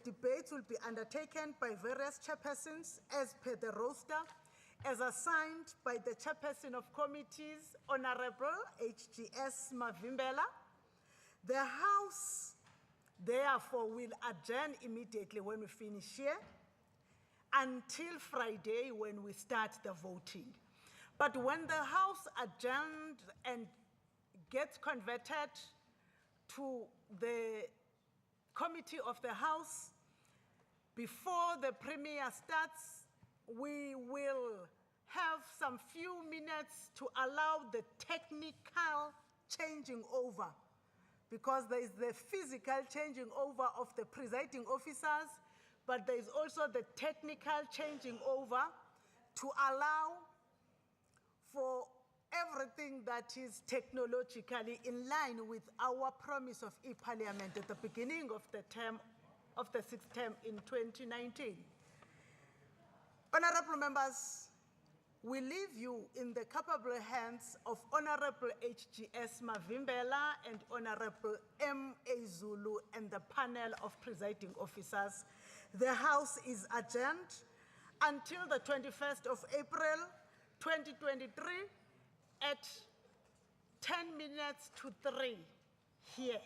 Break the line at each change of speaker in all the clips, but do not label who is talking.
debates will be undertaken by various chairpersons as per the roster, as assigned by the chairperson of committees, Honorable HGS Mavimbela. The House, therefore, will adjourn immediately when we finish here until Friday when we start the voting. But when the House adjourned and gets converted to the committee of the House, before the Premier starts, we will have some few minutes to allow the technical changing over, because there is the physical changing over of the presiding officers, but there is also the technical changing over to allow for everything that is technologically in line with our promise of e-parliament at the beginning of the term, of the sixth term in 2019. Honorable members, we leave you in the capable hands of Honorable HGS Mavimbela and Honorable M.A. Zulu and the panel of presiding officers. The House is adjourned until the 21st of April, 2023 at 10 minutes to 3 here.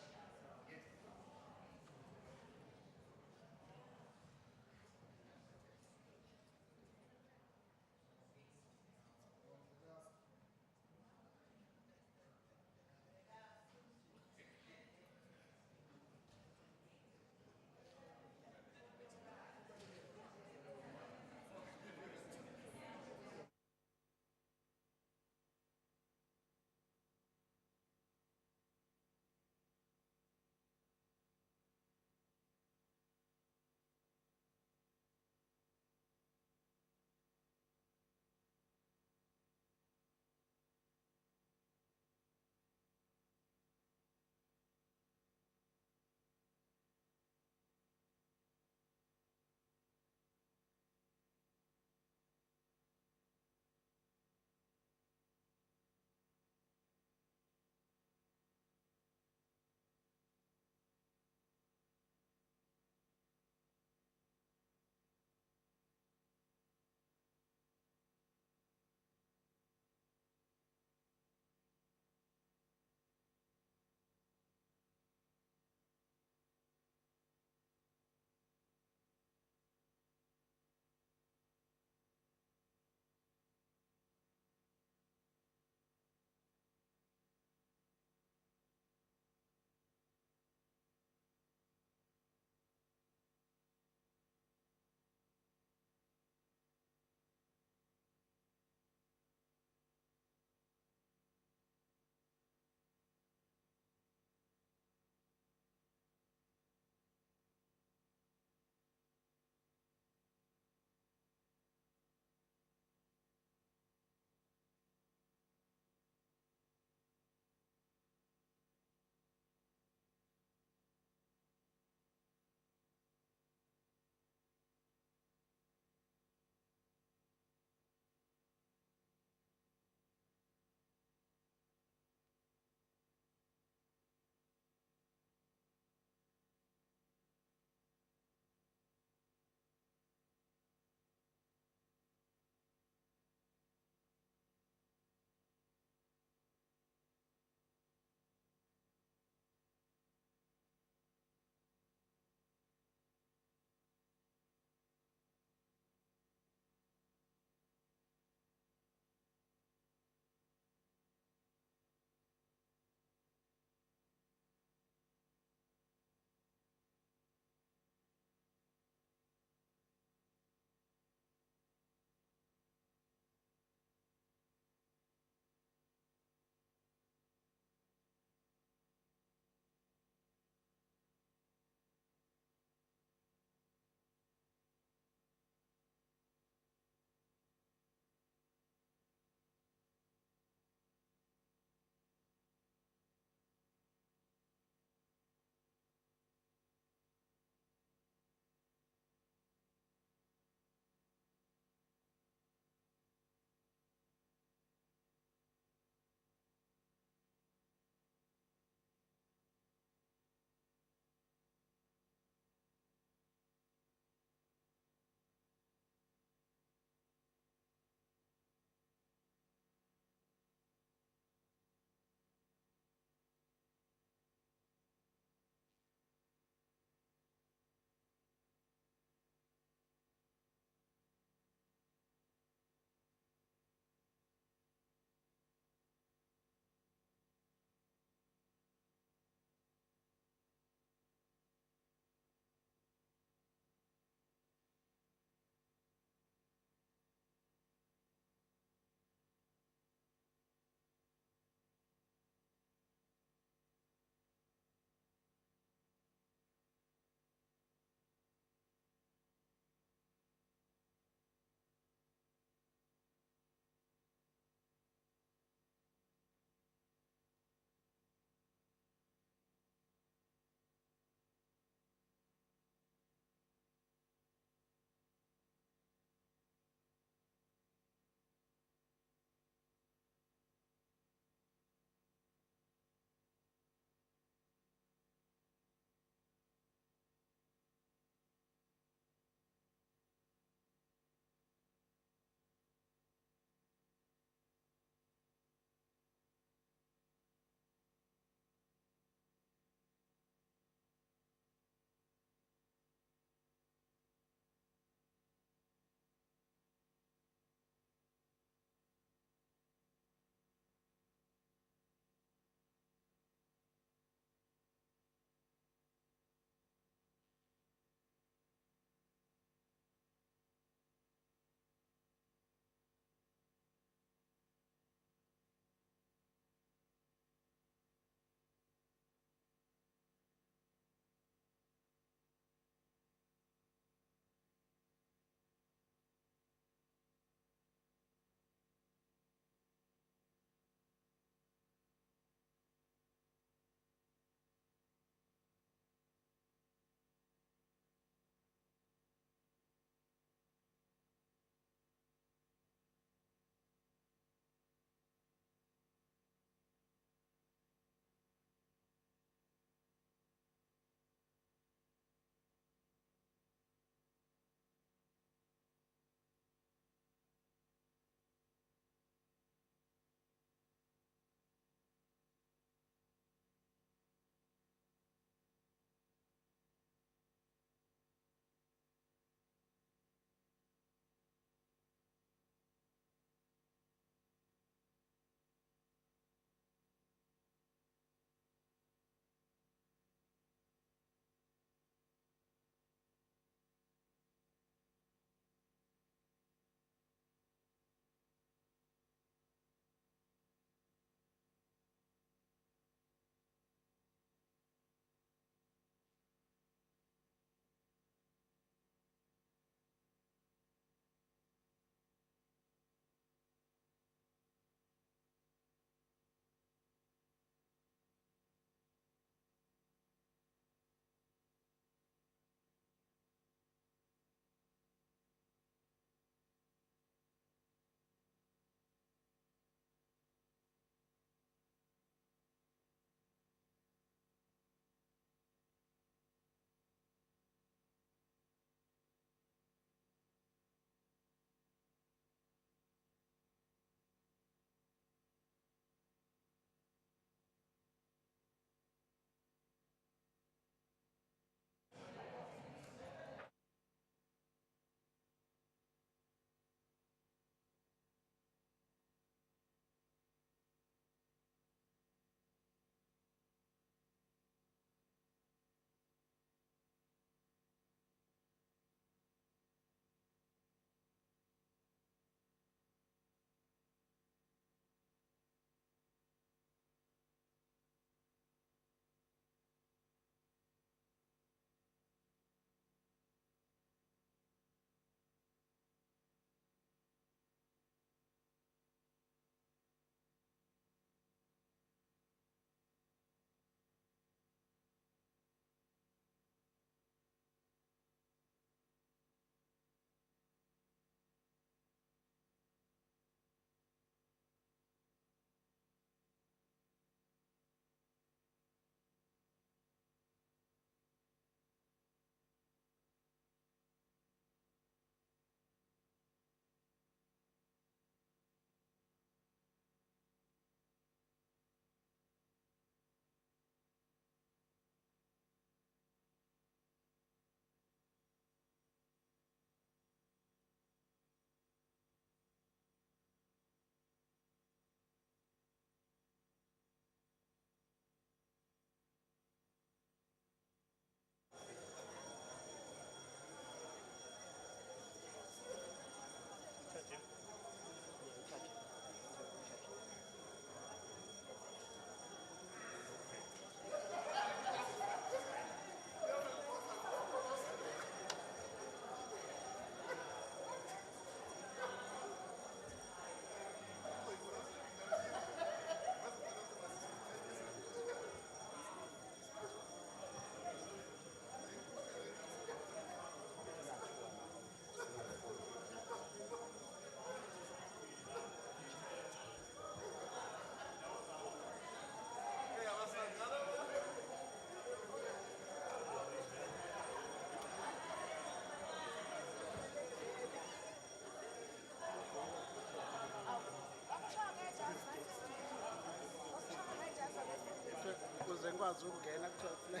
ungakwazi ukungena kuthiwa kufuneka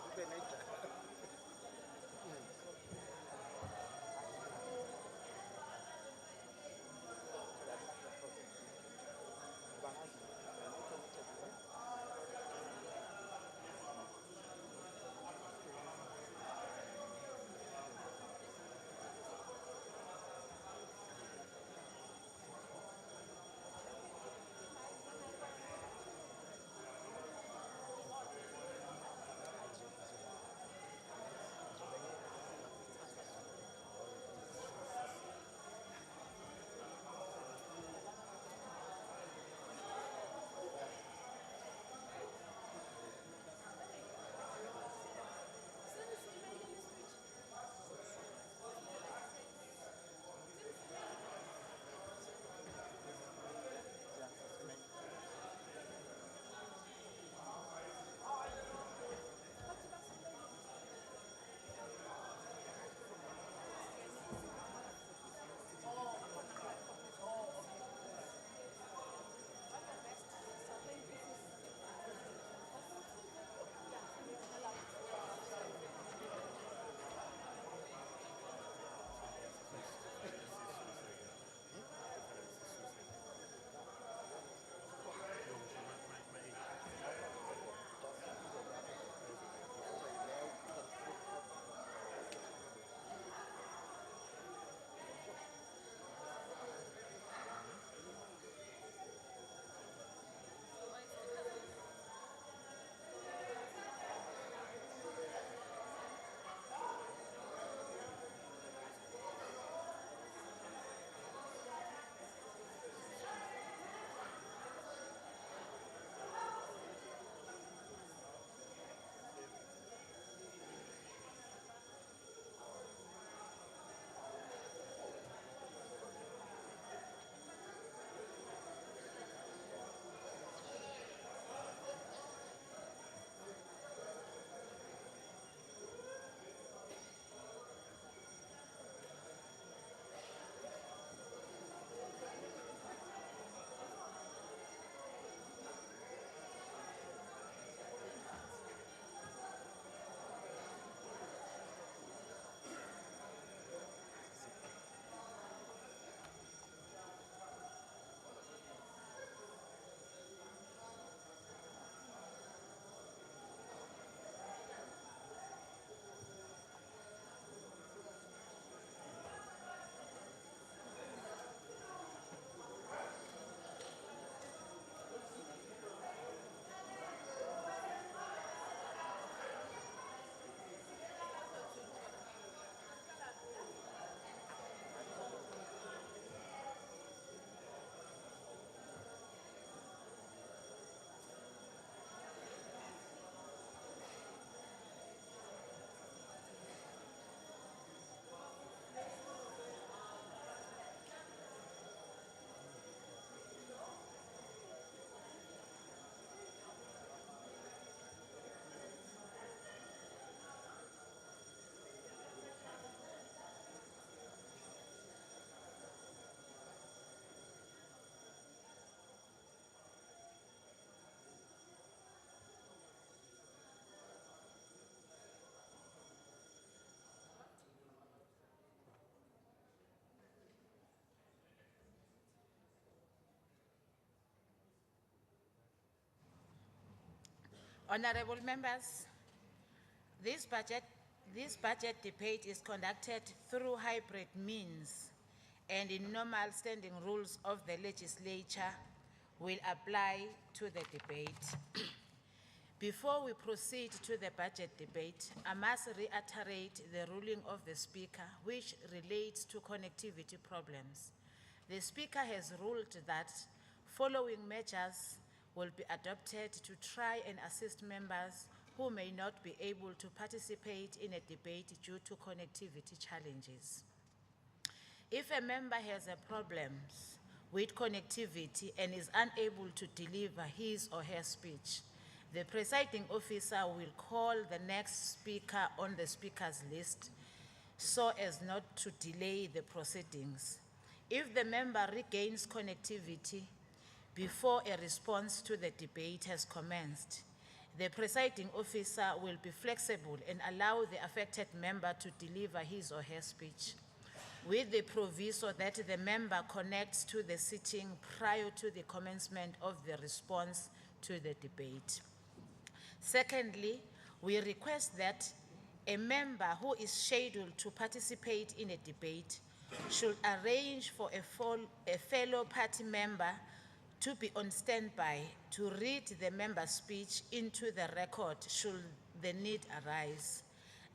ube nedatha.
Honorable members, this budget debate is conducted through hybrid means and in normal standing rules of the legislature will apply to the debate. Before we proceed to the budget debate, I must reiterate the ruling of the Speaker which relates to connectivity problems. The Speaker has ruled that following measures will be adopted to try and assist members who may not be able to participate in a debate due to connectivity challenges. If a member has a problem with connectivity and is unable to deliver his or her speech, the presiding officer will call the next speaker on the speaker's list so as not to delay the proceedings. If the member regains connectivity before a response to the debate has commenced, the presiding officer will be flexible and allow the affected member to deliver his or her speech, with the proviso that the member connects to the sitting prior to the commencement of the response to the debate. Secondly, we request that a member who is scheduled to participate in a debate should arrange for a fellow party member to be on standby to read the member's speech into the record should the need arise.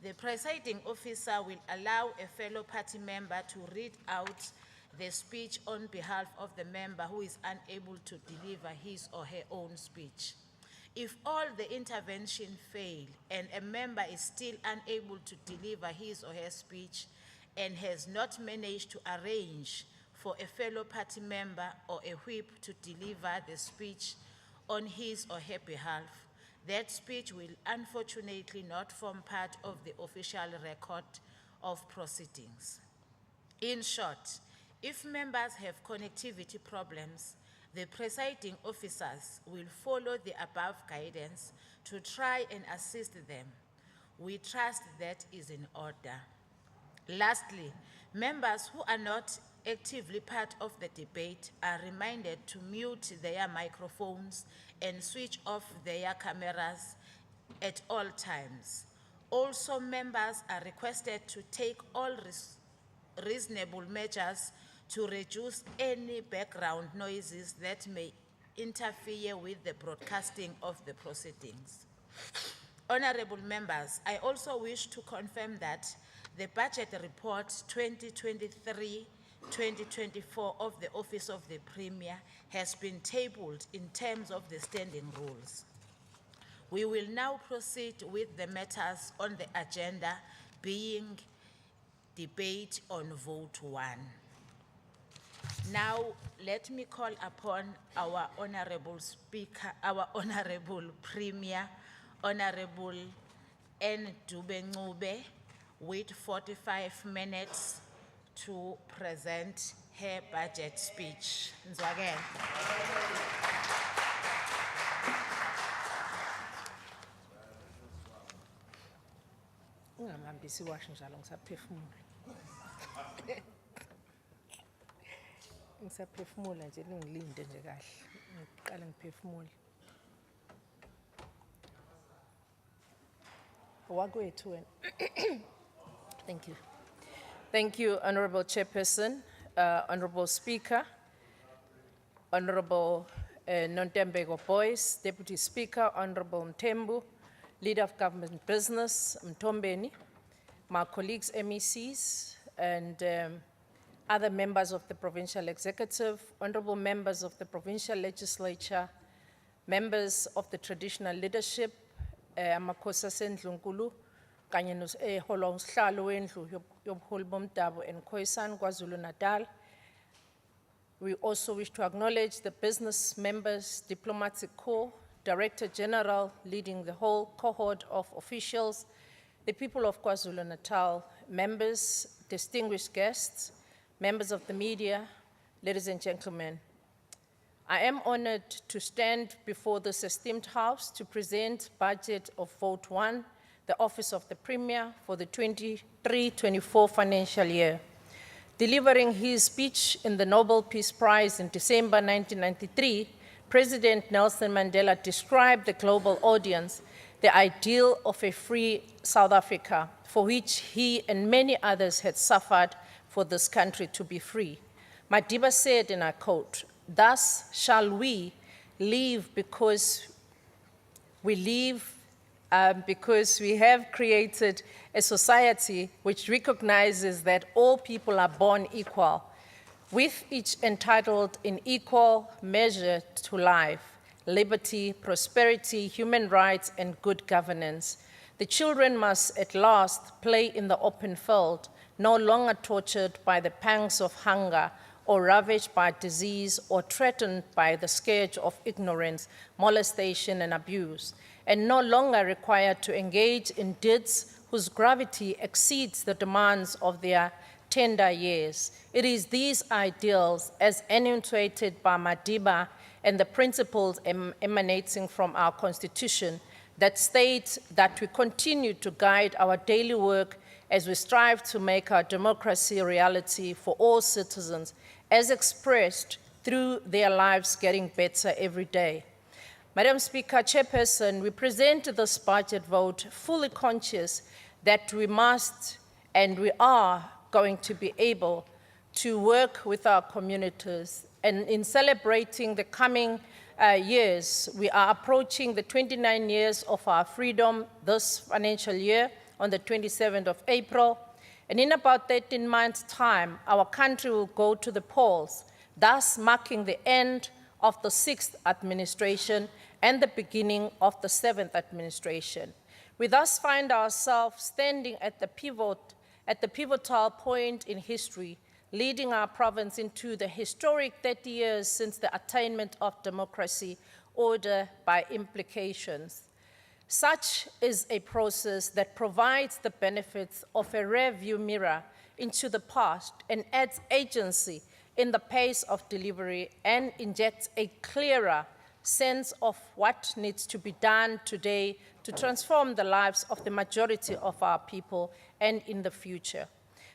The presiding officer will allow a fellow party member to read out the speech on behalf of the member who is unable to deliver his or her own speech. If all the intervention fail and a member is still unable to deliver his or her speech and has not managed to arrange for a fellow party member or a whip to deliver the speech on his or her behalf, that speech will unfortunately not form part of the official record of proceedings. In short, if members have connectivity problems, the presiding officers will follow the above guidance to try and assist them. We trust that is in order. Lastly, members who are not actively part of the debate are reminded to mute their microphones and switch off their cameras at all times. Also, members are requested to take all reasonable measures to reduce any background noises that may interfere with the broadcasting of the proceedings. Honorable members, I also wish to confirm that the budget report 2023-2024 of the Office of the Premier has been tabled in terms of the standing rules. We will now proceed with the matters on the agenda, being debate on vote 1. Now, let me call upon our Honorable Speaker, our Honorable Premier, Honorable N. Dube-Ncube, with 45 minutes to present her budget speech. Nzwakele.
Ungambambisi washo njalo ngisaphefumula. Ngisaphefumula nje ngilinde nje kahle. Ngiqale ngiphefumule. Wakwethu wena. Thank you. Thank you, Honorable Chairperson, Honorable Speaker, Honorable Nontembeko Boyce, Deputy Speaker, Honorable Mthembu, Leader of Government Business, Mtombeni, my colleagues MECs, and other members of the Provincial Executive, honorable members of the Provincial Legislature, members of the traditional leadership, amakhosi asendlunkulu, kanye noholo usihlalo wendlu yobuholi bomdabu eNkhoisan, KwaZulu-Natal. We also wish to acknowledge the business members, diplomatic corps, Director General leading the whole cohort of officials, the people of KwaZulu-Natal, members, distinguished guests, members of the media, ladies and gentlemen. I am honored to stand before this esteemed House to present budget of Vote 1, the Office of the Premier for the 23-24 financial year. Delivering his speech in the Nobel Peace Prize in December 1993, President Nelson Mandela described the global audience the ideal of a free South Africa, for which he and many others had suffered for this country to be free. Madiba said, and I quote, "Thus shall we live because we have created a society which recognizes that all people are born equal, with each entitled in equal measure to life, liberty, prosperity, human rights, and good governance. The children must at last play in the open field, no longer tortured by the pangs of hunger or ravaged by disease or threatened by the scourge of ignorance, molestation, and abuse, and no longer required to engage in deeds whose gravity exceeds the demands of their tender years. It is these ideals, as enunciated by Madiba and the principles emanating from our Constitution, that states that we continue to guide our daily work as we strive to make our democracy a reality for all citizens, as expressed through their lives getting better every day. Madam Speaker, Chairperson, we present this budget vote fully conscious that we must and we are going to be able to work with our communities. And in celebrating the coming years, we are approaching the 29 years of our freedom this financial year on the 27th of April. And in about 13 months' time, our country will go to the polls, thus marking the end of the 6th administration and the beginning of the 7th administration. We thus find ourselves standing at the pivotal point in history, leading our province into the historic 30 years since the attainment of democracy, order by implications. Such is a process that provides the benefits of a rear-view mirror into the past and adds agency in the pace of delivery and injects a clearer sense of what needs to be done today to transform the lives of the majority of our people and in the future.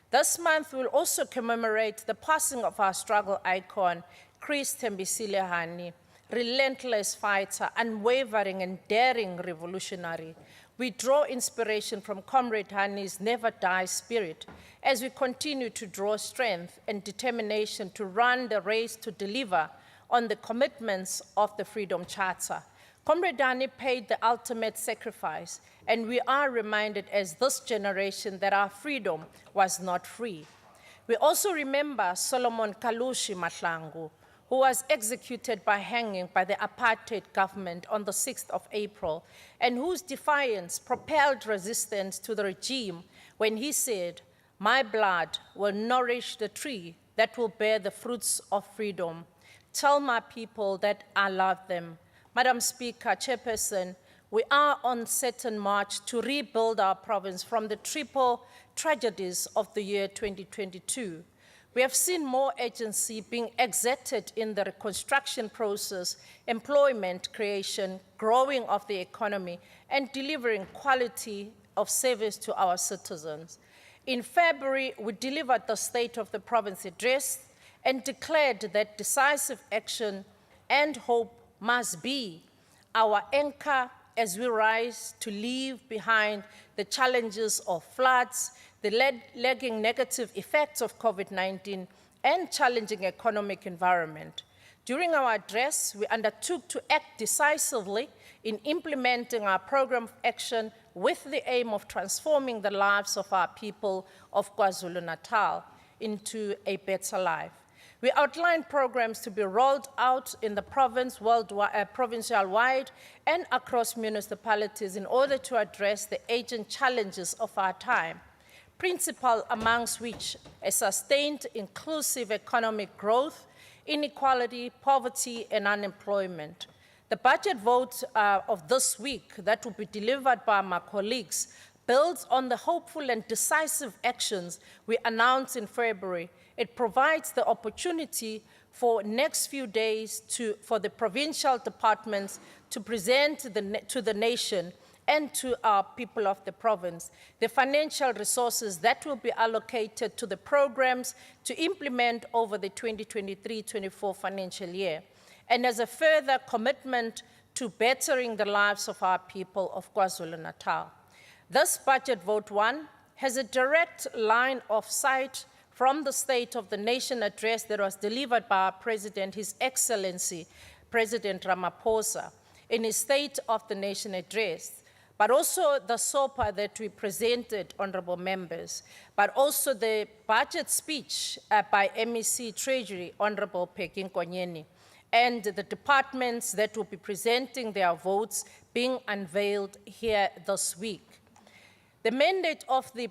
This month will also commemorate the passing of our struggle icon, Chris Thembisile Hani, relentless fighter, unwavering and daring revolutionary. We draw inspiration from Comrade Hani's never die spirit as we continue to draw strength and determination to run the race to deliver on the commitments of the Freedom Charter. Comrade Hani paid the ultimate sacrifice, and we are reminded as this generation that our freedom was not free. We also remember Solomon Kalushi Mahlangu, who was executed by hanging by the apartheid government on the 6th of April, and whose defiance propelled resistance to the regime when he said, "My blood will nourish the tree that will bear the fruits of freedom. Tell my people that I love them." Madam Speaker, Chairperson, we are on certain march to rebuild our province from the triple tragedies of the year 2022. We have seen more agency being exerted in the reconstruction process, employment creation, growing of the economy, and delivering quality of service to our citizens. In February, we delivered the State of the Province address and declared that decisive action and hope must be our anchor as we rise to leave behind the challenges of floods, the lagging negative effects of COVID-19, and challenging economic environment. During our address, we undertook to act decisively in implementing our program of action with the aim of transforming the lives of our people of KwaZulu-Natal into a better life. We outlined programs to be rolled out in the province, provincial-wide, and across municipalities in order to address the urgent challenges of our time, principal amongst which a sustained inclusive economic growth, inequality, poverty, and unemployment. The budget vote of this week that will be delivered by my colleagues builds on the hopeful and decisive actions we announced in February. It provides the opportunity for next few days for the provincial departments to present to the nation and to our people of the province the financial resources that will be allocated to the programs to implement over the 2023-24 financial year, and as a further commitment to bettering the lives of our people of KwaZulu-Natal. This budget vote one has a direct line of sight from the State of the Nation address that was delivered by our President, His Excellency, President Ramaphosa, in his State of the Nation address, but also the SOPA that we presented, honorable members, but also the budget speech by MEC Treasury, Honorable Peggy Nkonyeni, and the departments that will be presenting their votes being unveiled here this week. The mandate of the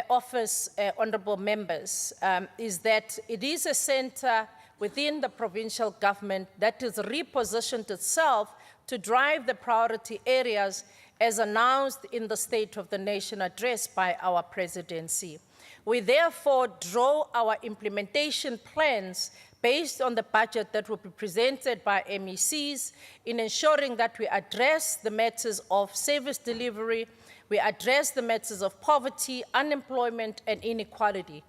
office, honorable members, is that it is a center within the provincial government that has repositioned itself to drive the priority areas as announced in the State of the Nation address by our presidency. We therefore draw our implementation plans based on the budget that will be presented by MECs in ensuring that we address the matters of service delivery, we address the matters of poverty, unemployment, and inequality.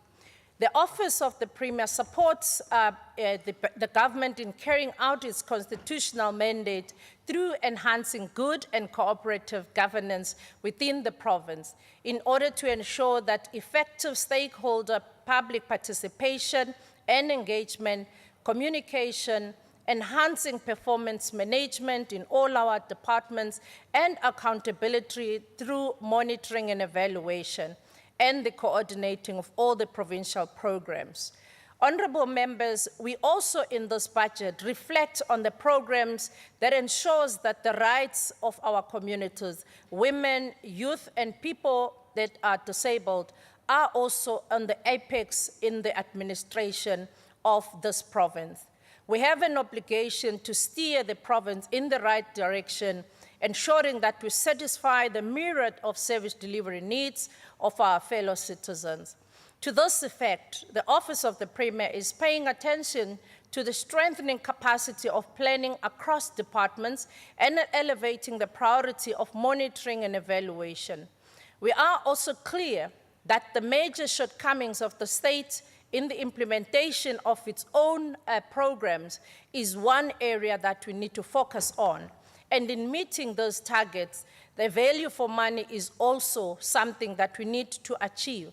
The Office of the Premier supports the government in carrying out its constitutional mandate through enhancing good and cooperative governance within the province in order to ensure that effective stakeholder public participation and engagement, communication, enhancing performance management in all our departments, and accountability through monitoring and evaluation, and the coordinating of all the provincial programs. Honourable members, we also in this budget reflect on the programs that ensures that the rights of our communities, women, youth, and people that are disabled are also on the apex in the administration of this province. We have an obligation to steer the province in the right direction, ensuring that we satisfy the myriad of service delivery needs of our fellow citizens. To this effect, the Office of the Premier is paying attention to the strengthening capacity of planning across departments and elevating the priority of monitoring and evaluation. We are also clear that the major shortcomings of the state in the implementation of its own programs is one area that we need to focus on. And in meeting those targets, the value for money is also something that we need to achieve.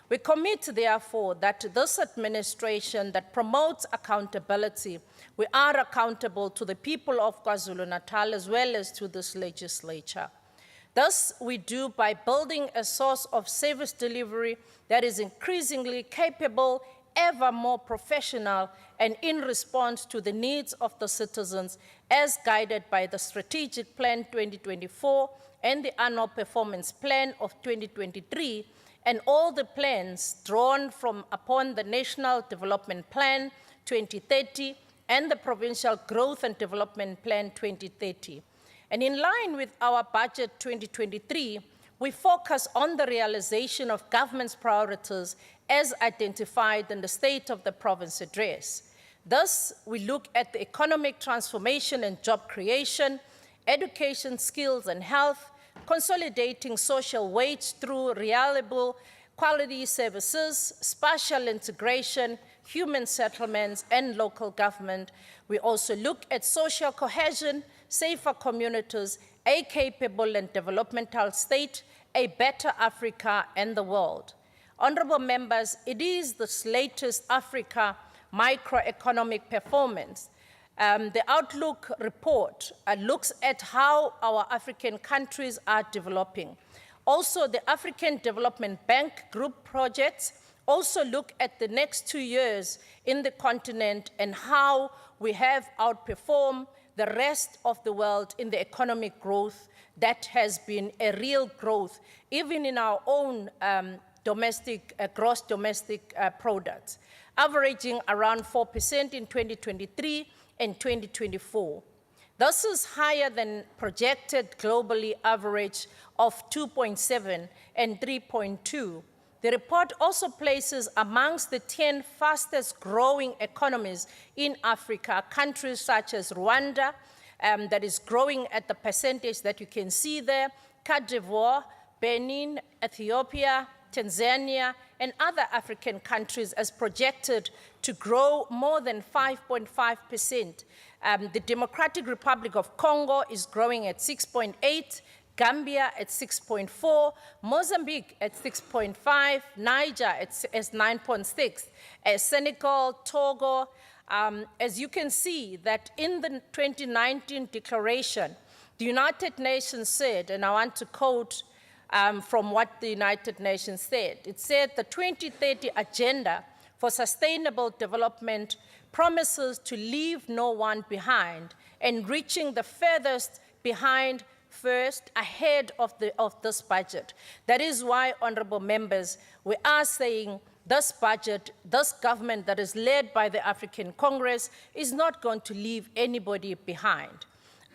We commit, therefore, that this administration that promotes accountability, we are accountable to the people of KwaZulu-Natal as well as to this legislature. Thus, we do by building a source of service delivery that is increasingly capable, ever more professional, and in response to the needs of the citizens as guided by the Strategic Plan 2024 and the Annual Performance Plan of 2023, and all the plans drawn from upon the National Development Plan 2030 and the Provincial Growth and Development Plan 2030. And in line with our budget 2023, we focus on the realization of government's priorities as identified in the State of the Province Address. Thus, we look at the economic transformation and job creation, education, skills and health, consolidating social wage through reliable quality services, spatial integration, human settlements, and local government. We also look at social cohesion, safer communities, a capable and developmental state, a better Africa and the world. Honourable members, it is this latest Africa microeconomic performance. The Outlook report looks at how our African countries are developing. Also, the African Development Bank group projects also look at the next 2 years in the continent and how we have outperformed the rest of the world in the economic growth that has been a real growth, even in our own gross domestic products, averaging around 4% in 2023 and 2024. This is higher than projected globally average of 2.7 and 3.2. The report also places amongst the 10 fastest growing economies in Africa, countries such as Rwanda, that is growing at the percentage that you can see there, Cote d'Ivoire, Benin, Ethiopia, Tanzania, and other African countries as projected to grow more than 5.5%. The Democratic Republic of Congo is growing at 6.8%, Gambia at 6.4%, Mozambique at 6.5%, Niger at 9.6%, Senegal, Togo. As you can see that in the 2019 declaration, the United Nations said, and I want to quote from what the United Nations said. It said the 2030 Agenda for Sustainable Development promises to leave no one behind and reaching the furthest behind first ahead of this budget. That is why, honourable members, we are saying this budget, this government that is led by the African Congress is not going to leave anybody behind.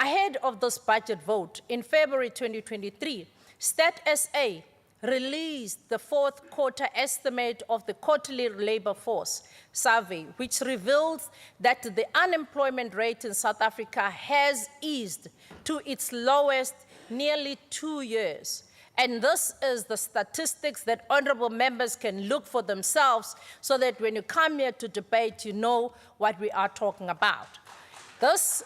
Ahead of this budget vote in February 2023, Stat SA released the fourth quarter estimate of the quarterly labor force survey, which reveals that the unemployment rate in South Africa has eased to its lowest nearly 2 years. And this is the statistics that honorable members can look for themselves so that when you come here to debate, you know what we are talking about. This,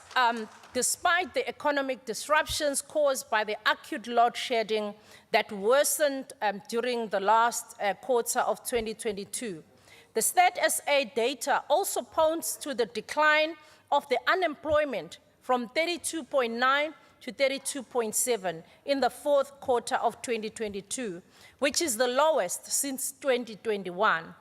despite the economic disruptions caused by the acute load shedding that worsened during the last quarter of 2022. The Stat SA data also points to the decline of the unemployment from 32.9 to 32.7 in the fourth quarter of 2022, which is the lowest since 2021.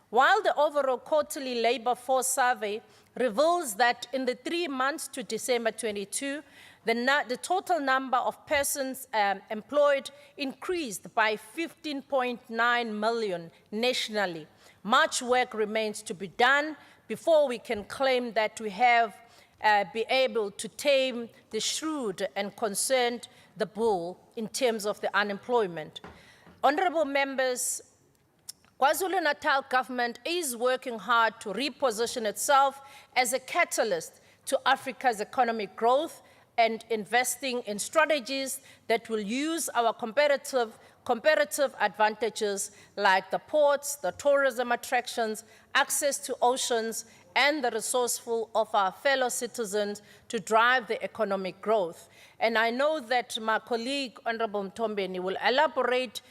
While the overall quarterly labor force survey reveals that in the 3 months to December 22, the total number of persons employed increased by 15.9 million nationally. Much work remains to be done before we can claim that we have be able to tame the shrewd and concerned the bull in terms of the unemployment. Honourable members, KwaZulu-Natal government is working hard to reposition itself as a catalyst to Africa's economic growth and investing in strategies that will use our comparative advantages like the ports, the tourism attractions, access to oceans, and the resourceful of our fellow citizens to drive the economic growth. And I know that my colleague, Honourable Mtombeni, will elaborate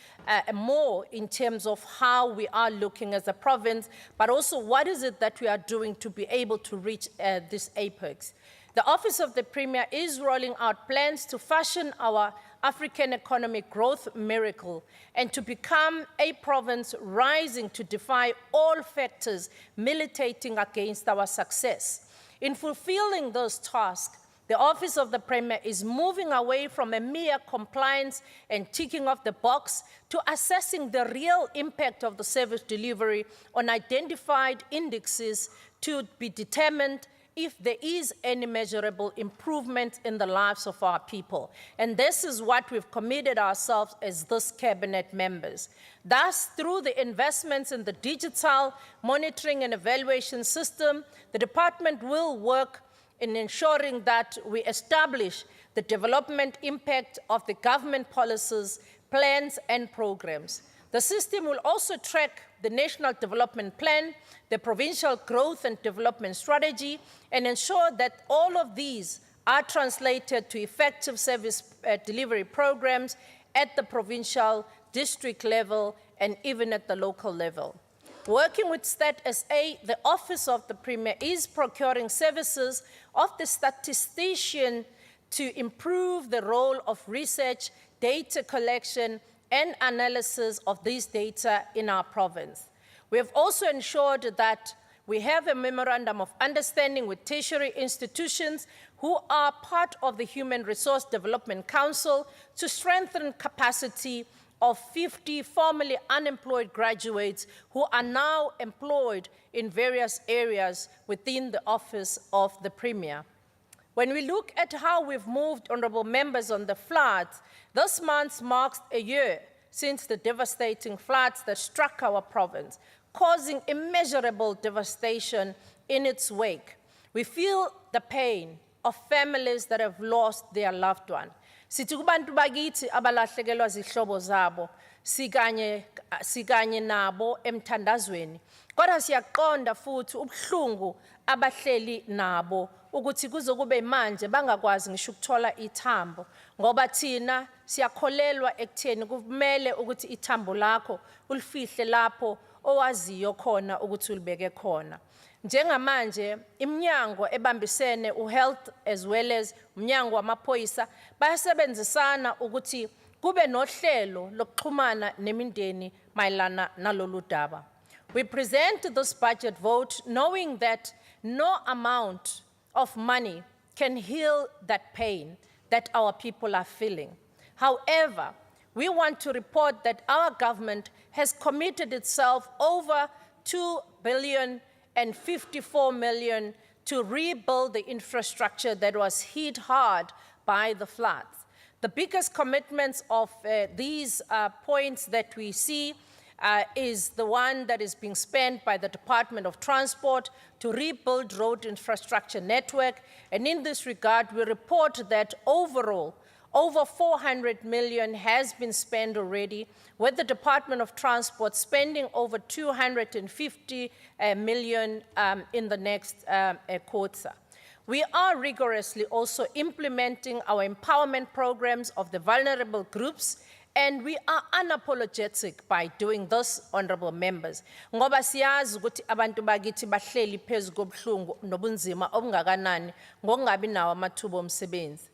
more in terms of how we are looking as a province, but also what is it that we are doing to be able to reach this apex. The Office of the Premier is rolling out plans to fashion our African economic growth miracle and to become a province rising to defy all factors militating against our success. In fulfilling those tasks, the Office of the Premier is moving away from a mere compliance and ticking off the box to assessing the real impact of the service delivery on identified indexes to be determined if there is any measurable improvement in the lives of our people. And this is what we've committed ourselves as this cabinet members. Thus, through the investments in the digital monitoring and evaluation system, the department will work in ensuring that we establish the development impact of the government policies, plans, and programs. The system will also track the National Development Plan, the Provincial Growth and Development Strategy, and ensure that all of these are translated to effective service delivery programs at the provincial, district level, and even at the local level. Working with Stat SA, the Office of the Premier is procuring services of the statistician to improve the role of research, data collection, and analysis of these data in our province. We have also ensured that we have a memorandum of understanding with tertiary institutions who are part of the Human Resource Development Council to strengthen capacity of 50 formerly unemployed graduates who are now employed in various areas within the Office of the Premier. When we look at how we've moved, honourable members, on the floods, this month marks a year since the devastating floods that struck our province, causing immeasurable devastation in its wake. We feel the pain of families that have lost their loved one. Sithi kubantu bakithi abalahlekelwa zihlobo zabo sikanye nabo emthandazweni. Kodwa siyaqonda futhi ubuhlungu abahleli nabo ukuthi kuzokube manje bangakwazi ngisho ukuthola ithambo ngoba thina siyakholelwa ekutheni kumele ukuthi ithambo lakho ulifihle lapho owaziyo khona ukuthi ulibeke khona. Njengamanje iminyango ebambisene uhealth as well as umnyango wamaphoyisa bayasebenzisana ukuthi kube nohlelo lokuxhumana nemindeni mayelana nalolu daba. We present this budget vote knowing that no amount of money can heal that pain that our people are feeling. However, we want to report that our government has committed itself over 2.054 billion to rebuild the infrastructure that was hit hard by the floods. The biggest commitments of these points that we see is the one that is being spent by the Department of Transport to rebuild road infrastructure network. And in this regard, we report that overall, over 400 million has been spent already, with the Department of Transport spending over 250 million in the next quarter. We are rigorously also implementing our empowerment programs of the vulnerable groups, and we are unapologetic by doing this, honorable members. Ngoba siyazi ukuthi abantu bakithi bahleli phezu kobuhlungu nobunzima obungakanani ngokungabi nawo amathuba omsebenzi.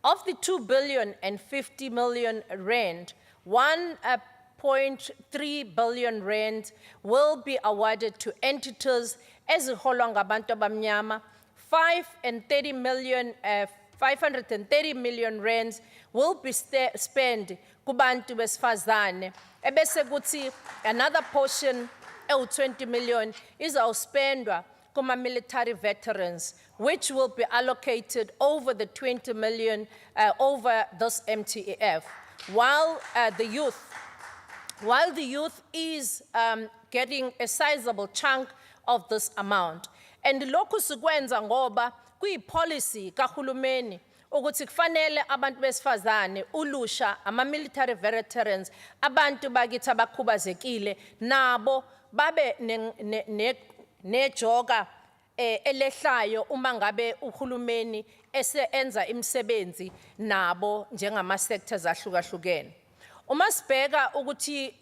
Of the 2 billion and 50 million rand, 1.3 billion rand will be awarded to entities eziholwa ngabantu abamnyama. 530 million rands will be spent kubantu besifazane. Ebese kuthi another portion, 20 million, is spendwa kuma military veterans, which will be allocated over the 20 million over this MTEF. While the youth is getting a sizable chunk of this amount. And lokhu sikwenza ngoba kuyi-policy kahulumeni ukuthi kufanele abantu besifazane, ulusha, ama-military veterans, abantu bakithi abakhubazekile, nabo babe nejoka elehlayo uma ngabe uhulumeni enza imisebenzi nabo njengama-sectors ahlukahlukene. Uma sibheka ukuthi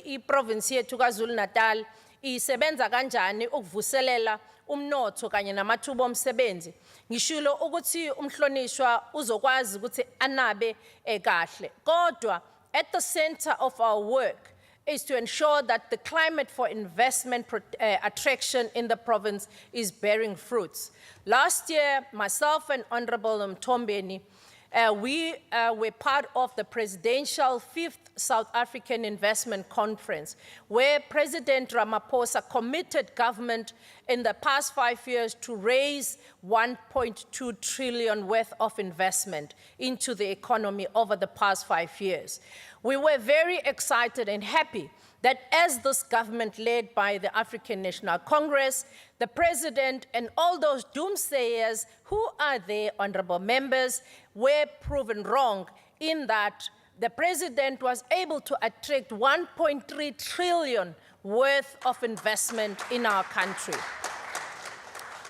i-province yethu KwaZulu-Natal isebenza kanjani ukuvuselela umnotho kanye namathuba omsebenzi, ngishilo ukuthi umhlonishwa uzokwazi ukuthi anabe kahle. Kodwa at the center of our work is to ensure that the climate for investment attraction in the province is bearing fruits. Last year, myself and Honorable Mtombeni, we were part of the presidential 5th South African Investment Conference, where President Ramaphosa committed government in the past 5 years to raise 1.2 trillion worth of investment into the economy over the past 5 years. We were very excited and happy that as this government led by the African National Congress, the president and all those doomsayers who are there, honorable members, were proven wrong in that the president was able to attract 1.3 trillion worth of investment in our country.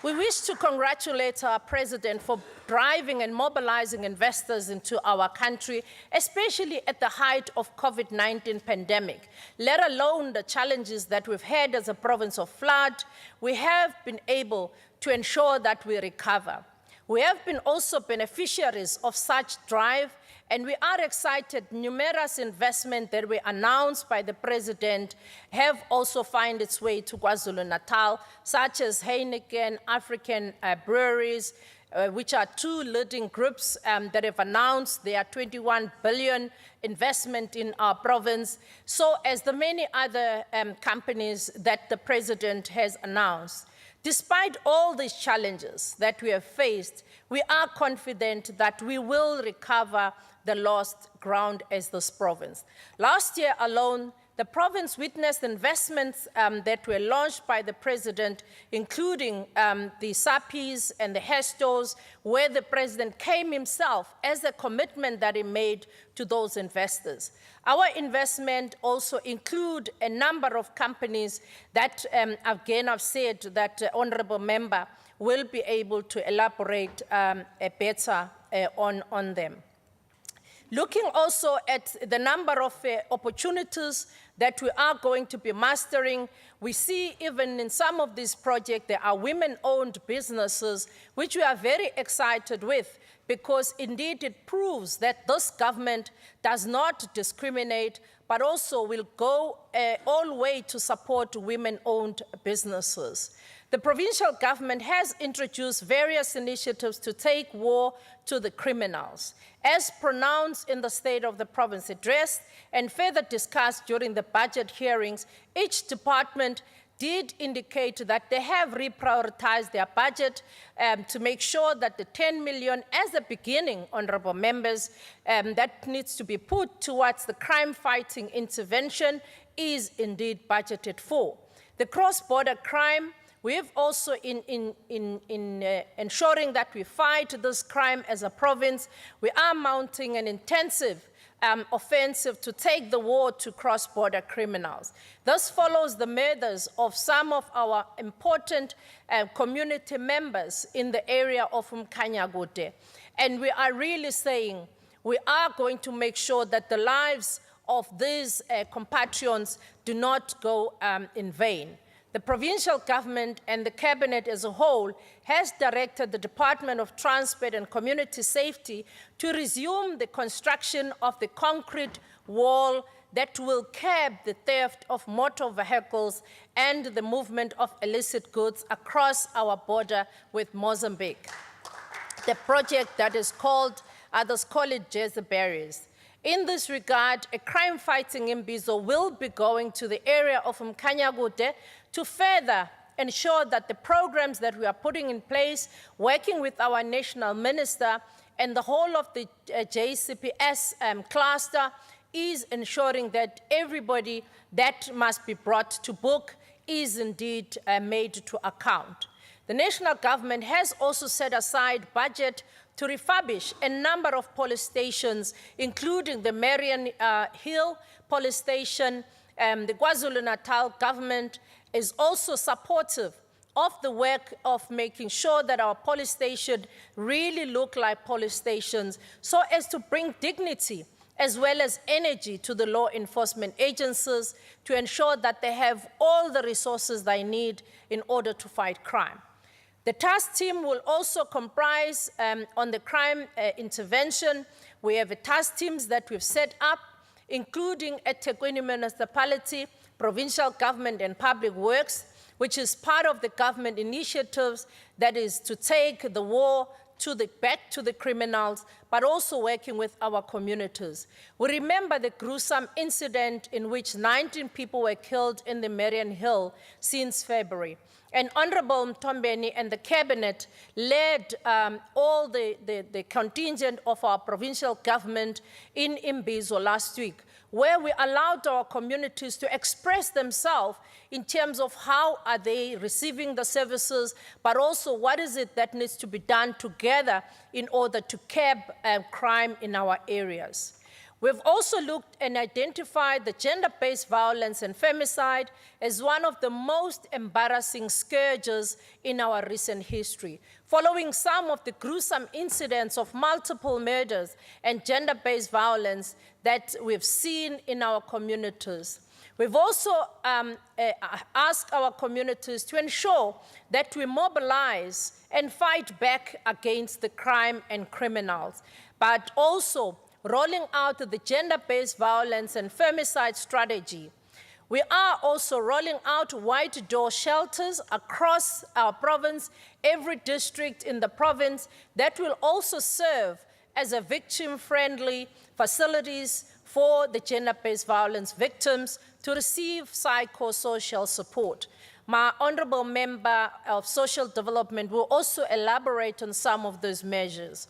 We wish to congratulate our president for driving and mobilizing investors into our country, especially at the height of COVID-19 pandemic. Let alone the challenges that we've had as a province of flood, we have been able to ensure that we recover. We have been also beneficiaries of such drive, and we are excited numerous investment that were announced by the president have also found its way to KwaZulu-Natal, such as Heineken, African breweries, which are two leading groups that have announced their 21 billion investment in our province, so as the many other companies that the president has announced. Despite all these challenges that we have faced, we are confident that we will recover the lost ground as this province. Last year alone, the province witnessed investments that were launched by the president, including the SAPIs and the HESTOs, where the president came himself as a commitment that he made to those investors. Our investment also include a number of companies that, again, I've said that honorable member will be able to elaborate better on them. Looking also at the number of opportunities that we are going to be mastering, we see even in some of these projects there are women-owned businesses, which we are very excited with, because indeed it proves that this government does not discriminate, but also will go all the way to support women-owned businesses. The provincial government has introduced various initiatives to take war to the criminals. As pronounced in the State of the Province address and further discussed during the budget hearings, each department did indicate that they have reprioritized their budget to make sure that the 10 million as a beginning, honorable members, that needs to be put towards the crime-fighting intervention is indeed budgeted for. The cross-border crime, we have also ensuring that we fight this crime as a province, we are mounting an intensive offensive to take the war to cross-border criminals. This follows the murders of some of our important community members in the area of Mkhanyakude. And we are really saying we are going to make sure that the lives of these compatriots do not go in vain. The provincial government and the cabinet as a whole has directed the Department of Transport and Community Safety to resume the construction of the concrete wall that will curb the theft of motor vehicles and the movement of illicit goods across our border with Mozambique. The project that is called, others call it Jezza Barriers. In this regard, a crime-fighting Imbizo will be going to the area of Mkhanyakude to further ensure that the programs that we are putting in place, working with our national minister and the whole of the JCPS cluster, is ensuring that everybody that must be brought to book is indeed made to account. The national government has also set aside budget to refurbish a number of police stations, including the Marion Hill police station. The KwaZulu-Natal government is also supportive of the work of making sure that our police stations really look like police stations so as to bring dignity as well as energy to the law enforcement agencies to ensure that they have all the resources they need in order to fight crime. The task team will also comprise, on the crime intervention, we have task teams that we've set up, including at eThekwini Municipality, Provincial Government and Public Works, which is part of the government initiatives that is to take the war back to the criminals, but also working with our communities. We remember the gruesome incident in which 19 people were killed in the Marion Hill since February. And Honorable Mtombeni and the cabinet led all the contingent of our provincial government in Imbizo last week, where we allowed our communities to express themselves in terms of how are they receiving the services, but also what is it that needs to be done together in order to curb crime in our areas. We've also looked and identified the gender-based violence and femicide as one of the most embarrassing scourges in our recent history, following some of the gruesome incidents of multiple murders and gender-based violence that we've seen in our communities. We've also asked our communities to ensure that we mobilize and fight back against the crime and criminals, but also rolling out the gender-based violence and femicide strategy. We are also rolling out white door shelters across our province, every district in the province, that will also serve as a victim-friendly facilities for the gender-based violence victims to receive psychosocial support. My honorable member of social development will also elaborate on some of those measures.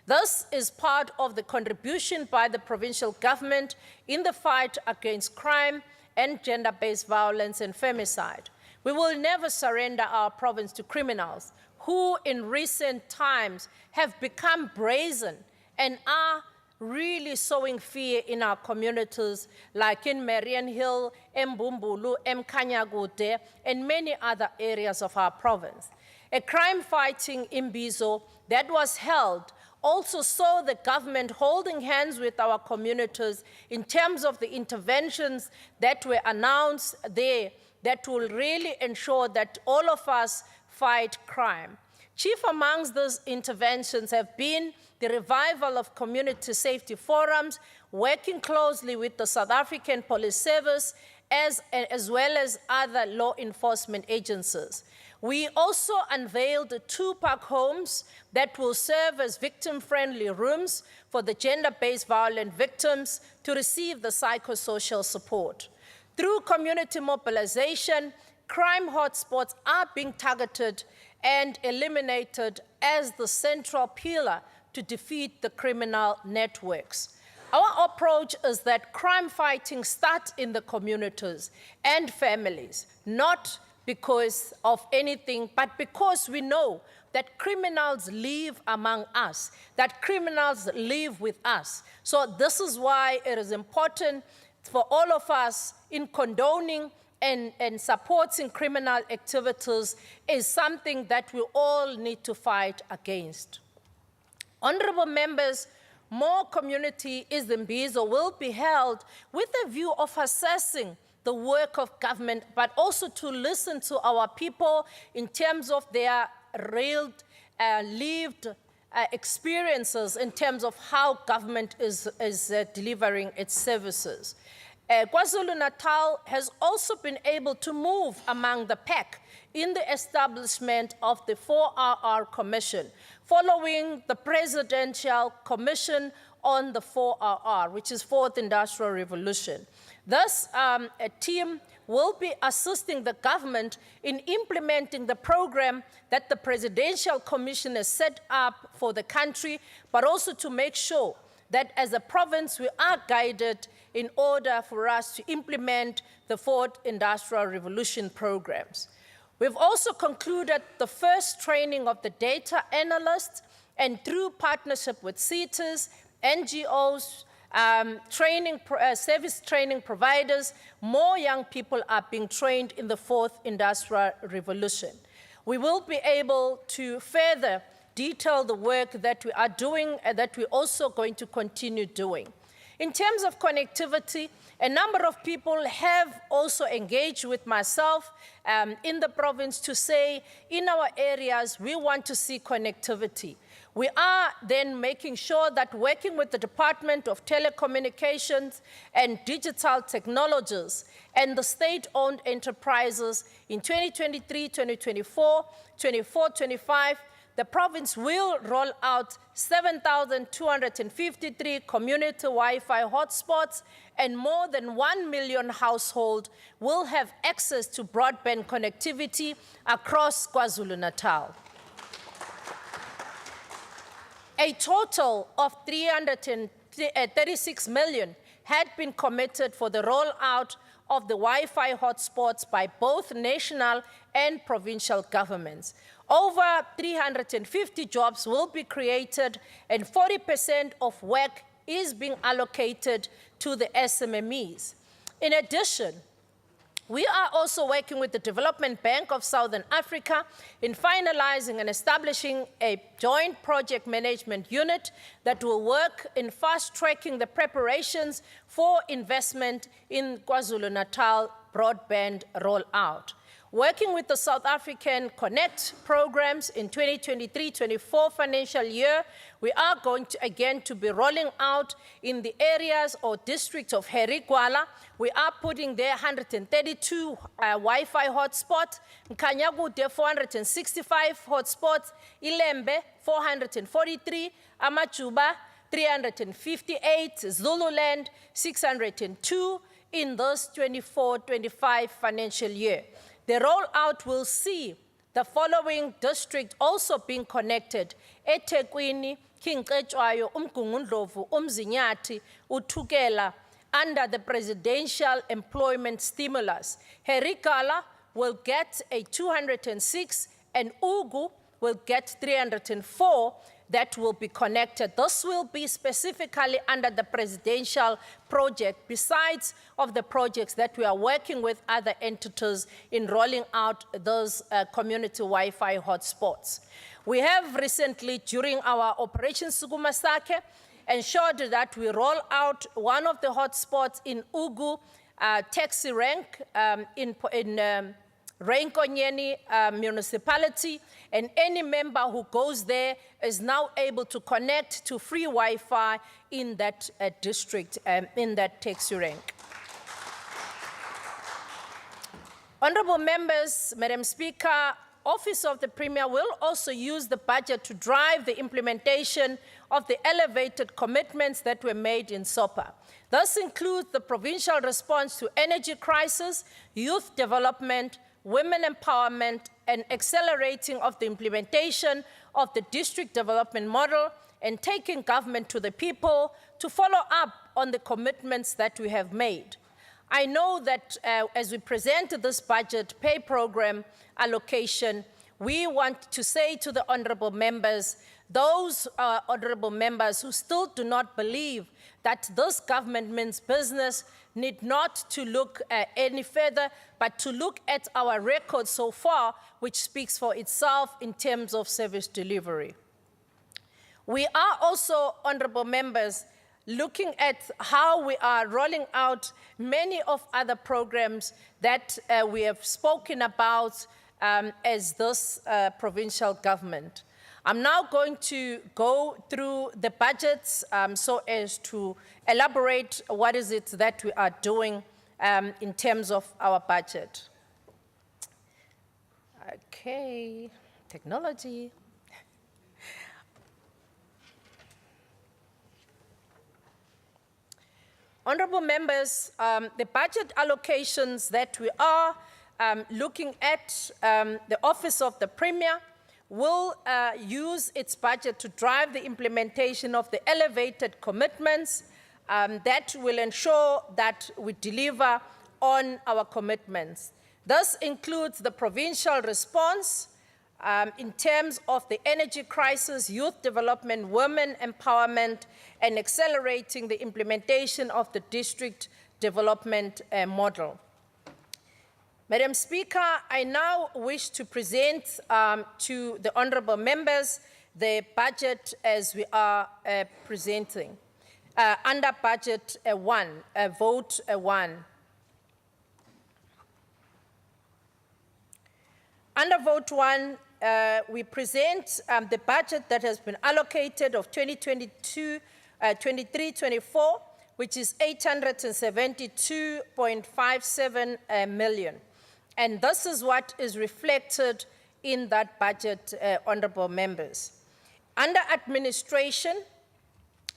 This is part of the contribution by the provincial government in the fight against crime and gender-based violence and femicide. We will never surrender our province to criminals who in recent times have become brazen and are really sowing fear in our communities, like in Marion Hill, Mbumbulu, Mkhanyakude, and many other areas of our province. A crime-fighting Imbizo that was held also saw the government holding hands with our communities in terms of the interventions that were announced there that will really ensure that all of us fight crime. Chief amongst those interventions have been the revival of community safety forums, working closely with the South African Police Service as well as other law enforcement agencies. We also unveiled 2 park homes that will serve as victim-friendly rooms for the gender-based violent victims to receive the psychosocial support. Through community mobilization crime hotspots are being targeted and eliminated as the central pillar to defeat the criminal networks. Our approach is that crime fighting starts in the communities and families, not because of anything, but because we know that criminals live among us, that criminals live with us. So this is why it is important for all of us in condoning and supporting criminal activities is something that we all need to fight against. Honorable members, more community Izimbizo will be held with a view of assessing the work of government, but also to listen to our people in terms of their real lived experiences in terms of how government is delivering its services. KwaZulu-Natal has also been able to move among the pack in the establishment of the 4RR Commission, following the Presidential Commission on the 4RR, which is Fourth Industrial Revolution. Thus, a team will be assisting the government in implementing the program that the Presidential Commission has set up for the country, but also to make sure that as a province we are guided in order for us to implement the Fourth Industrial Revolution programs. We've also concluded the first training of the data analysts, and through partnership with CETAs, NGOs, service training providers, more young people are being trained in the Fourth Industrial Revolution. We will be able to further detail the work that we are doing and that we're also going to continue doing. In terms of connectivity, a number of people have also engaged with myself in the province to say, in our areas, we want to see connectivity. We are then making sure that working with the Department of Telecommunications and Digital Technologies and the state-owned enterprises in 2023, 2024, 24-25, the province will roll out 7,253 community Wi-Fi hotspots, and more than 1 million households will have access to broadband connectivity across KwaZulu-Natal. A total of 336 million had been committed for the rollout of the Wi-Fi hotspots by both national and provincial governments. Over 350 jobs will be created, and 40% of work is being allocated to the SMMEs. In addition, we are also working with the Development Bank of Southern Africa in finalizing and establishing a joint project management unit that will work in fast-tracking the preparations for investment in KwaZulu-Natal broadband rollout. Working with the South African Connect programs in 2023-24 financial year, we are going to again to be rolling out in the areas or districts of Herigwala. We are putting there 132 Wi-Fi hotspots, Nkanyagude 465 hotspots, Ilembe 443, Amajuba 358, Zululand 602 in this 24-25 financial year. The rollout will see the following districts also being connected: eThekwini, King Cetshwayo, uMgungundlovu, uMzinyathi, uThukela, under the presidential employment stimulus. Herigala will get a 206 and Ugu will get 304 that will be connected. This will be specifically under the presidential project, besides of the projects that we are working with other entities in rolling out those community Wi-Fi hotspots. We have recently, during our Operation Sukumasake, ensured that we roll out one of the hotspots in Ugu, taxi rank in Renkonyeni municipality, and any member who goes there is now able to connect to free Wi-Fi in that district, in that taxi rank. Honorable members, Madam Speaker, Office of the Premier will also use the budget to drive the implementation of the elevated commitments that were made in SOPA. This includes the provincial response to energy crisis, youth development, women empowerment, and accelerating of the implementation of the district development model, and taking government to the people to follow up on the commitments that we have made. I know that as we present this budget pay program allocation, we want to say to the honorable members, those honorable members who still do not believe that this government means business need not to look any further, but to look at our record so far, which speaks for itself in terms of service delivery. We are also, honorable members, looking at how we are rolling out many of other programs that we have spoken about as this provincial government. I'm now going to go through the budgets so as to elaborate what is it that we are doing in terms of our budget. Okay, technology. Honorable members, the budget allocations that we are looking at, the Office of the Premier will use its budget to drive the implementation of the elevated commitments that will ensure that we deliver on our commitments. This includes the provincial response in terms of the energy crisis, youth development, women empowerment, and accelerating the implementation of the district development model. Madam Speaker, I now wish to present to the honorable members the budget as we are presenting. Under budget 1, vote 1. Under vote 1, we present the budget that has been allocated of 2022-23-24, which is 872.57 million. And this is what is reflected in that budget, honorable members. Under administration,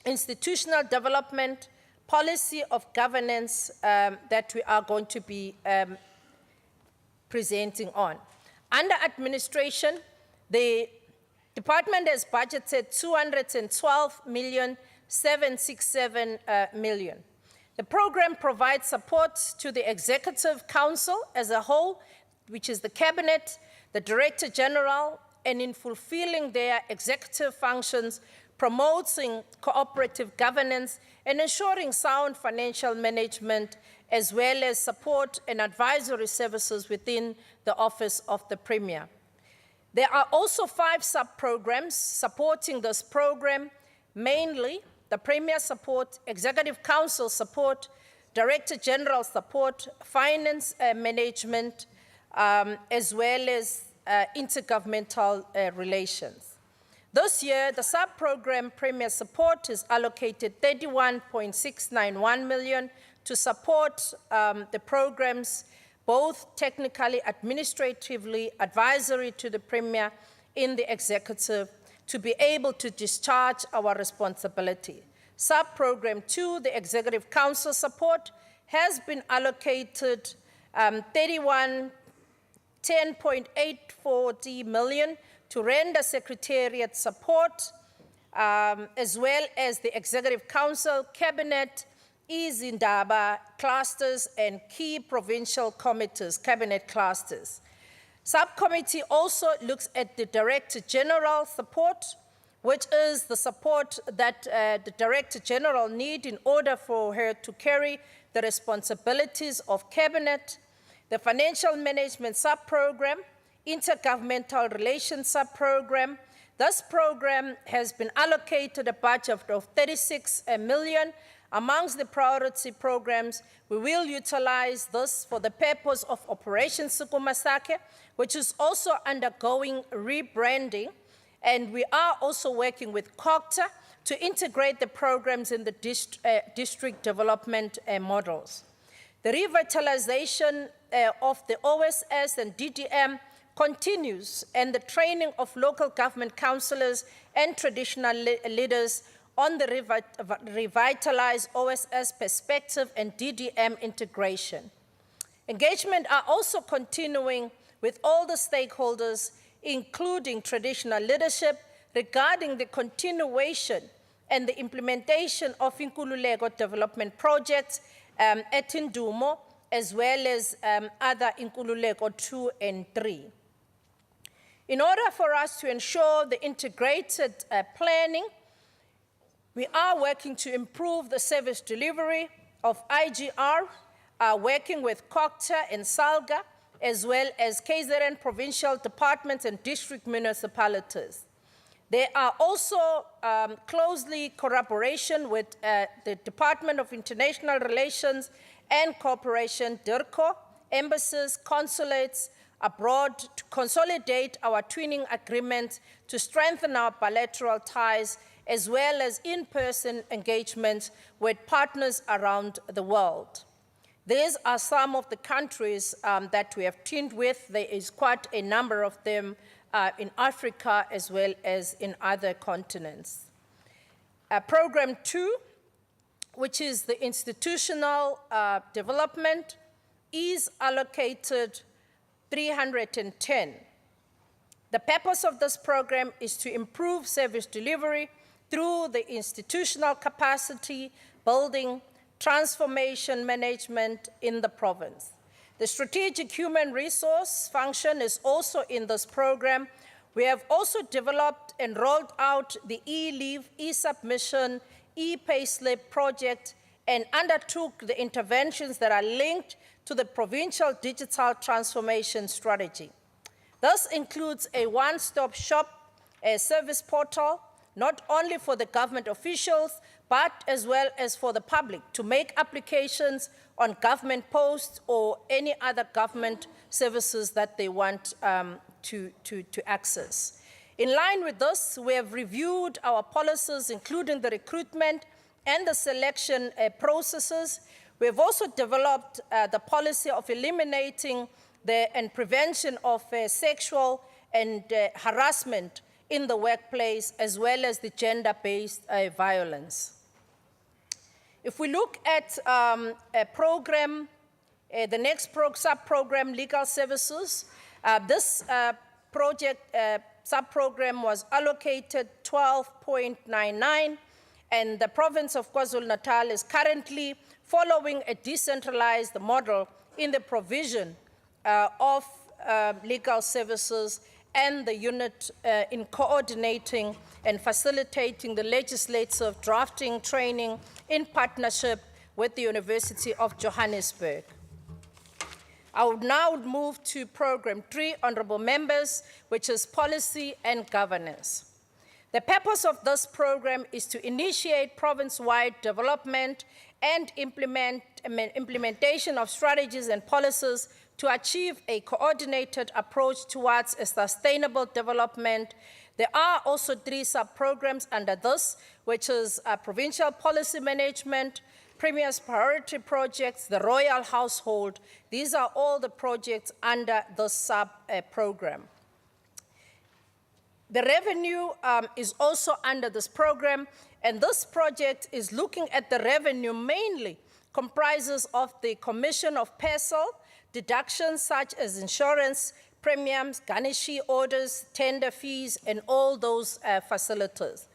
institutional development, policy of governance that we are going to be presenting on. Under administration, the department has budgeted 212,767 million. The program provides support to the Executive Council as a whole, which is the Cabinet, the Director General, and in fulfilling their executive functions, promoting cooperative governance and ensuring sound financial management, as well as support and advisory services within the Office of the Premier. There are also 5 sub-programs supporting this program, mainly the Premier support, Executive Council support, Director General support, finance management, as well as intergovernmental relations. This year, the sub-program Premier support is allocated 31.691 million to support the programs, both technically, administratively, advisory to the Premier in the Executive, to be able to discharge our responsibility. Sub-program 2, the Executive Council support, has been allocated 10.840 million to render Secretariat support, as well as the Executive Council, Cabinet, Izindaba clusters, and key provincial committees, Cabinet clusters. Subcommittee also looks at the Director General support, which is the support that the Director General needs in order for her to carry the responsibilities of Cabinet, the Financial Management Sub-Program, Intergovernmental Relations Sub-Program. This program has been allocated a budget of 36 million. Amongst the priority programs, we will utilize this for the purpose of Operation Sukumasake, which is also undergoing rebranding, and we are also working with COGTA to integrate the programs in the district development models. The revitalization of the OSS and DDM continues, and the training of local government councillors and traditional leaders on the revitalized OSS perspective and DDM integration. Engagement are also continuing with all the stakeholders, including traditional leadership, regarding the continuation and the implementation of Inkululeko development projects at Indumo, as well as other Inkululeko 2 and 3. In order for us to ensure the integrated planning, we are working to improve the service delivery of IGR, working with COCTA and SALGA, as well as KZN provincial departments and district municipalities. There are also closely collaboration with the Department of International Relations and Cooperation, DIRCO, embassies, consulates abroad to consolidate our twinning agreements to strengthen our bilateral ties, as well as in-person engagements with partners around the world. These are some of the countries that we have twinned with. There is quite a number of them in Africa as well as in other continents. Program 2, which is the institutional development, is allocated 310. The purpose of this program is to improve service delivery through the institutional capacity building, transformation management in the province. The strategic human resource function is also in this program. We have also developed and rolled out the e-leave, e-submission, e-payslip project and undertook the interventions that are linked to the provincial digital transformation strategy. This includes a one-stop shop, a service portal, not only for the government officials, but as well as for the public to make applications on government posts or any other government services that they want to access. In line with this, we have reviewed our policies, including the recruitment and the selection processes. We have also developed the policy of eliminating and prevention of sexual and harassment in the workplace, as well as the gender-based violence. If we look at a program, the next sub-program, legal services, this project sub-program was allocated 12.99, and the province of KwaZulu-Natal is currently following a decentralized model in the provision of legal services and the unit in coordinating and facilitating the legislative drafting training in partnership with the University of Johannesburg. I would now move to Program 3, Honourable Members, which is Policy and Governance. The purpose of this program is to initiate province-wide development and implementation of strategies and policies to achieve a coordinated approach towards a sustainable development. There are also 3 sub-programs under this, which is provincial policy management, Premier's priority projects, the Royal Household. These are all the projects under this sub-program. The revenue is also under this program, and this project is looking at the revenue mainly comprises of the commission of parcel, deductions such as insurance, premiums, garnishee orders, tender fees, and all those facilities.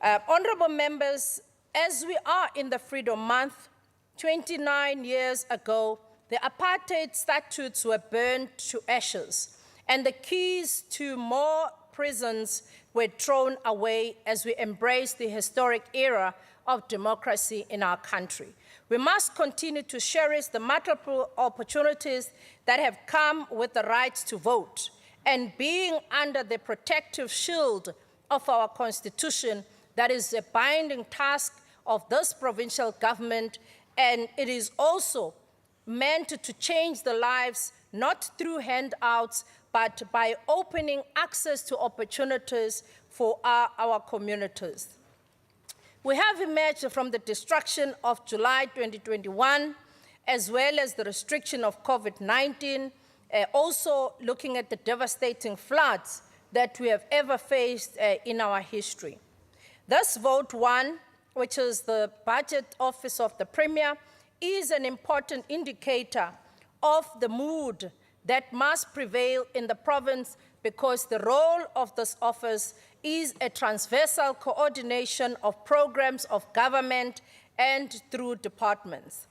Honourable members, as we are in the Freedom Month, 29 years ago, the apartheid statutes were burned to ashes, and the keys to more prisons were thrown away as we embrace the historic era of democracy in our country. We must continue to cherish the multiple opportunities that have come with the right to vote, and being under the protective shield of our Constitution, that is a binding task of this provincial government, and it is also meant to change the lives, not through handouts, but by opening access to opportunities for our communities. We have emerged from the destruction of July 2021, as well as the restriction of COVID-19, also looking at the devastating floods that we have ever faced in our history. Thus, Vote 1, which is the budget office of the Premier, is an important indicator of the mood that must prevail in the province, because the role of this office is a transversal coordination of programs of government and through departments.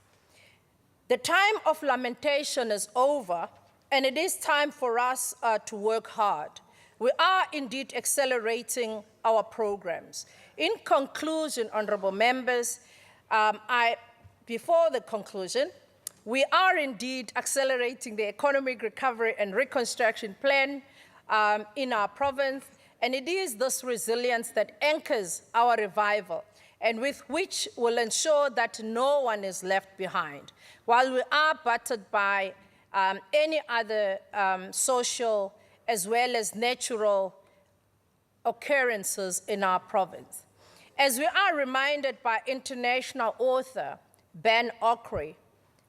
The time of lamentation is over, and it is time for us to work hard. We are indeed accelerating our programs. In conclusion, honorable members, before the conclusion, we are indeed accelerating the economic recovery and reconstruction plan in our province, and it is this resilience that anchors our revival, and with which will ensure that no one is left behind. While we are battered by any other social as well as natural occurrences in our province. As we are reminded by international author Ben Okri,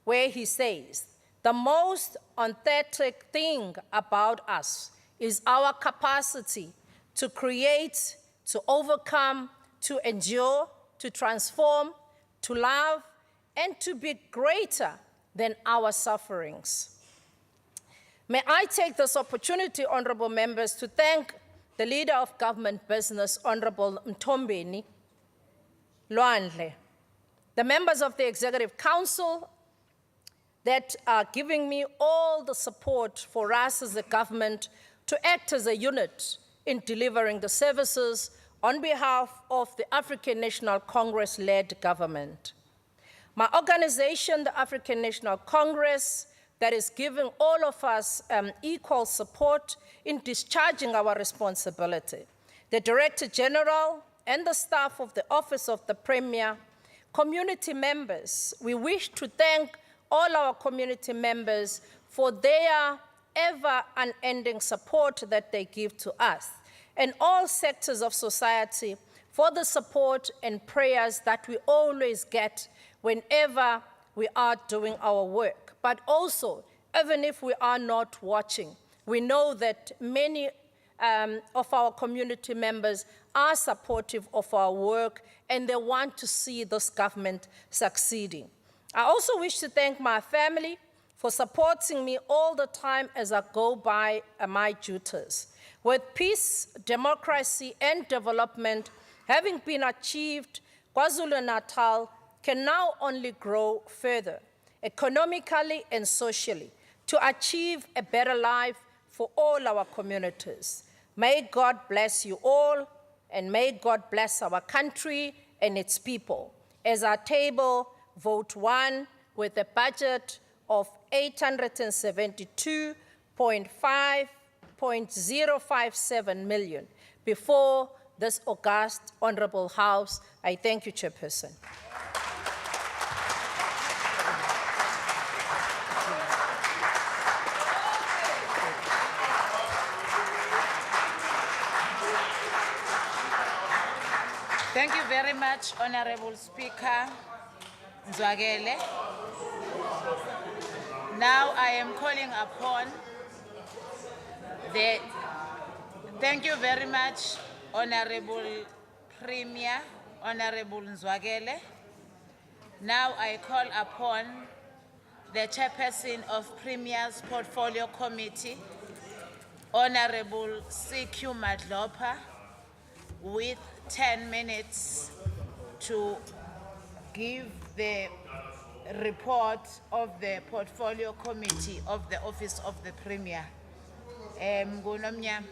where he says, the most authentic thing about us is our capacity to create, to overcome, to endure, to transform, to love, and to be greater than our sufferings. May I take this opportunity, honorable members, to thank the leader of government business, Honorable Mtombeni Lwandle, the members of the Executive Council that are giving me all the support for us as a government to act as a unit in delivering the services on behalf of the African National Congress-led government. My organization, the African National Congress, that is giving all of us equal support in discharging our responsibility. The Director General and the staff of the Office of the Premier, community members, we wish to thank all our community members for their ever unending support that they give to us, and all sectors of society for the support and prayers that we always get whenever we are doing our work. But also, even if we are not watching, we know that many of our community members are supportive of our work, and they want to see this government succeeding. I also wish to thank my family for supporting me all the time as I go by my duties. With peace, democracy, and development having been achieved, KwaZulu-Natal can now only grow further, economically and socially, to achieve a better life for all our communities. May God bless you all, and may God bless our country and its people. As our table, vote 1 with a budget of 872.057 million. Before this august honorable House, I thank you, Chairperson.
Thank you very much, Honorable Speaker Nzwagele. Now I am calling upon the, thank you very much, Honorable Premier, Honorable Nzwagele. Now I call upon the Chairperson of Premier's Portfolio Committee, Honorable CQ Madlopa, with 10 minutes to give the report of the Portfolio Committee of the Office of the Premier. Mgunomnya.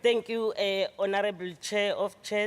Thank you, Honorable Chair of Chairs.